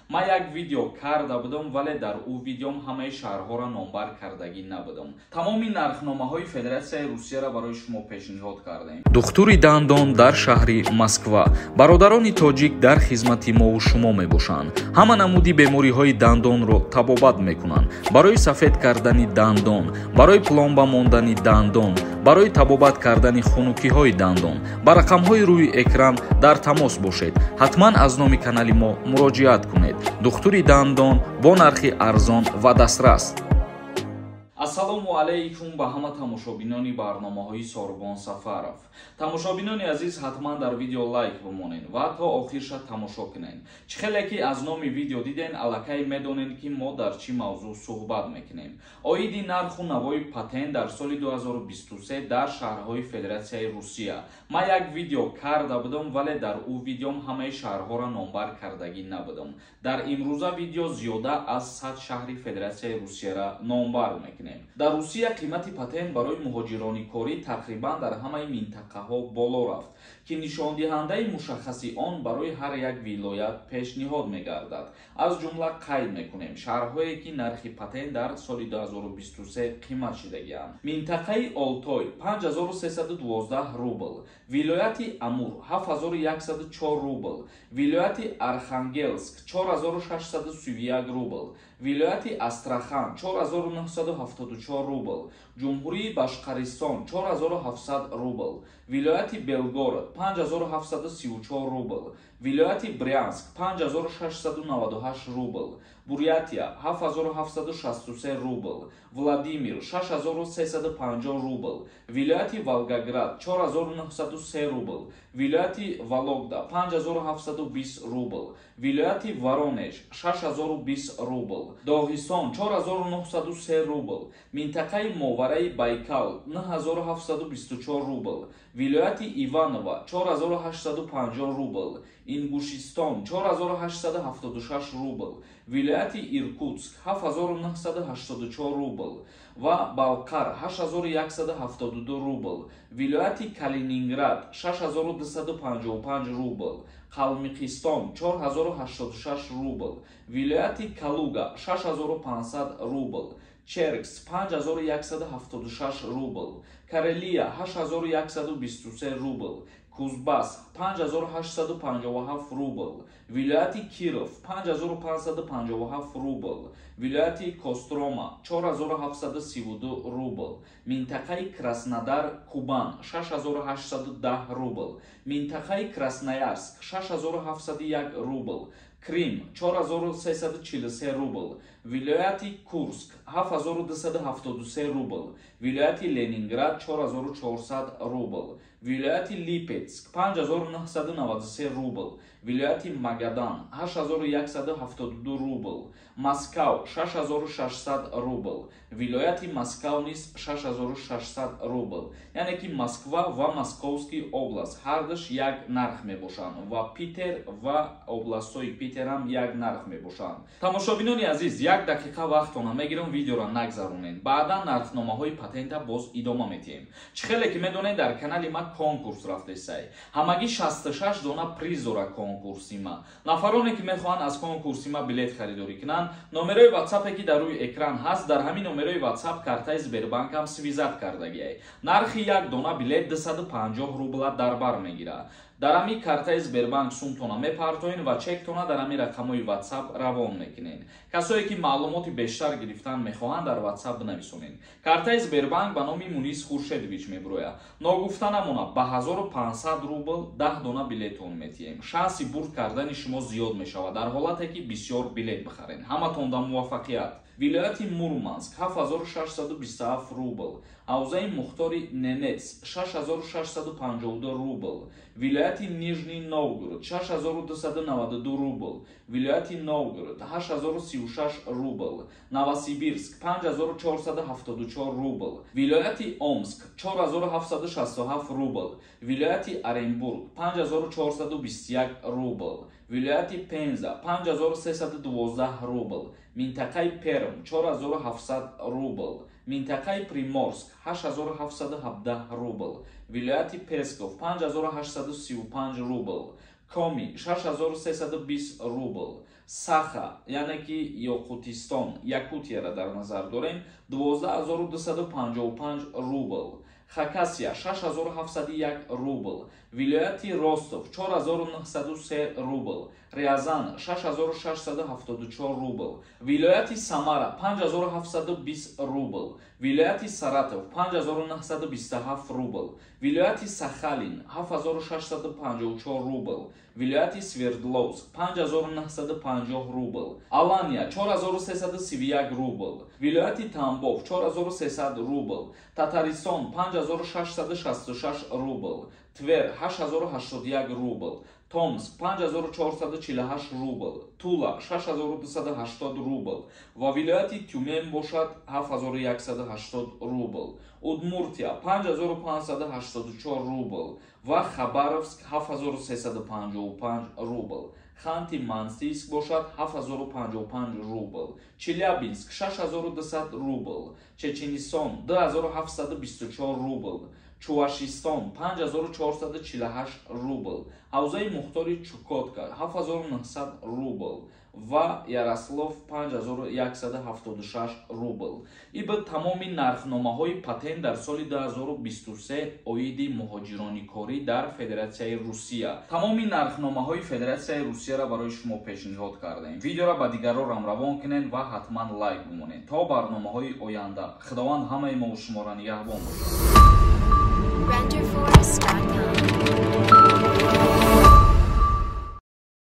ма як видео карда будам, вале дар ӯ видеом ҳамаи шаҳрҳоро номбар кардагӣ набудам. Тамоми нархномаҳои Федератсияи Русияро барои шумо пешниҳод кардем. Духтури дандон дар шаҳри Москва. Бародарони тоҷик дар хизмати мову шумо мебошанд. ҳама намуди бемориҳои дандонро табобат мекунанд. барои сафед кардани дандон, барои пломба мондани дандон, барои табобат кардани хунукиҳои дандон. ба рақамҳои рӯи экран дар тамос бошед. ҳатман аз номи канали мо муроҷиат кунед. духтури дандон бо нархи арзон ва дастрас. ассалому алайкум ба ҳама тамошобинони барномаҳои Сорбон Сафаров. Тамошобинони азиз, ҳатман дар видео лайк бимонен ва то охирша тамошо кунен. Чӣ хеле ки аз номи видео диден, аллакай медонен ки мо дар чӣ мавзӯъ суҳбат мекунем. Оиди нарху навои патент дар соли 2023 дар шаҳрҳои Федератсияи Русия. Ма як видео карда будам, вале дар ӯ видеом ҳамаи шаҳрҳоро номбар кардагӣ набудам. Дар имрӯза видео зиёда аз 100 шаҳри Федератсияи Русияро номбар мекунем. дар Русия қимати патент барои муҳоҷирони корӣ тақрибан дар ҳамаи минтақаҳо боло рафт, ки нишондиҳандаи мушаххаси он барои ҳар як вилоят пешниҳод мегардад. аз ҷумла қайд мекунем шаҳрҳое ки нархи патент дар соли 2023 қимат шидагианд. минтақаи Олтой 5312 рубл, вилояти Амур 7104 рубл, вилояти Архангельск 4631 рубл, вилояти Астрахан 4974 рубл, ҷумҳурии Башқаристон 4700 рубл, вилояти Белгород 5734 рубл, вилояти Брянск 5698 рубл, Бурятия 7763 рубл, Владимир 6350 рубл, вилояти Волгоград 4903 рубл, вилояти Вологда 5720 рубл, вилояти Воронеж 6020 рубл, Догистон 4903 рубл, минтақаи Мовараи Байкал 9724 рубл, вилояти Иваново 4850 рубл, Ингушистон 4876 рубл, вилояти Иркутск 7984 рубл ва Балқар 8172 рубл, вилояти Калининград 6255 рубл, Қалмиқистон 4086 рубл, вилояти Калуга 6500 рубл, Черкс 5176 рубл, Карелия 8123 рубл, Кузбас 5857 рубл, вилояти Киров 5557 рубл, вилояти Кострома 4732 рубл, минтақаи Краснодар Кубан 6810 рубл, минтақаи Красноярск 6701 рубл, Крим 4343 рубл, вилояти Курск 7273 рубл, вилояти Ленинград 4400 рубл, вилояти Липецк 5993 рубл, вилояти Магадан 8172 рубл, Москав 6600 рубл, вилояти Москав низ 6600 рубл. яъне ки Москва ва Московский област ҳардаш як нарх мебошанд ва Питер ва областҳои Питер ҳам як нарх мебошанд. Тамошобинони азиз, як дақиқа вақтона мегирам, видеоро нагзаронед. баъдан нархномаҳои патента боз идома метиҳем. чӣ хеле ки медонед, дар канали ма конкурс рафтесай. ҳамагӣ 66 дона приз дора конкурси ма. нафароне ки мехоҳанд аз конкурси ма билет харидорӣ кунанд, номерои ватсапе ки дар рӯи экран ҳаст, дар ҳамин номерои ватсап картаи Сбербанкам свизат кардагиай. нархи як дона билет 250 рубла дар бар мегирад. дар ҳами картаи Сбербанк сумтона мепартоен ва чектона дар ҳами рақамҳои ватсап равон мекунед. касое ки маълумоти бештар гирифтан мехоҳанд, дар ватсап бинависонед. картаи Сбербанк ба номи Мунис Хуршедович мебурояд. ногуфта намонад, ба 1500 рубл 10 дона билетон метиҳем. шанси бурд кардани шумо зиёд мешавад дар ҳолате ки бисёр билет бихаред. ҳаматонда муваффақият. вилояти Мурманск 7627 рубл, ҳавзаи Мухтори Ненец 6652 рубл, вилояти Нижний Новгород 6292 рубл, вилояти Новгород 8036 рубл, Новосибирск 5474 рубл, вилояти Омск 4767 рубл, вилояти Оренбург 5421 рубл, вилояти Пенза 5312 рубл, минтақаи Перм 4700 рубл, минтақаи Приморск 8717 рубл, вилояти Песков 5835 рубл, Коми 6320 рубл, Саха яъне ки Ёқутистон, Якутияро дар назар дорем 12255 рубл. Хакасия 6701 рубл. Вилояти Ростов 4903 рубл. Рязан 6674 рубл. Вилояти Самара 5720 рубл. Вилояти Саратов 5927 рубл. Вилояти Сахалин 7654 рубл. Вилояти Свердловск 5950 рубл. Алания 4331 рубл. Вилояти Тамбов 4300 рубл. Татаристон 5666 рубл. Твер 8081 рубл. Томск 5448 рубл. Тула 6280 рубл. Ва вилояти Тюмен бошад 7180 рубл. Удмуртия 5584 рубл. Ва Хабаровск 7355 рубл. Ханти-Мансийск бошад 7055 рубл. Челябинск 6200 рубл. Чеченисон 2724 рубл. Чувашистон 5448 рубл. Ҳавзаи Мухтори Чукотка 7900 рубл. Ва Ярослав 5176 рубл. И ба тамоми нархномаҳои патент дар соли 2023 оиди муҳоҷироникорӣ дар Федератсияи Русия. Тамоми нархномаҳои Федератсияи Русияро барои шумо пешниҳод кардем. Видеоро ба дигарро равон кунед ва ҳатман лайк бимонед. То барномаҳои оянда. Худованд ҳамаи мо шуморо нигаҳбон бошад.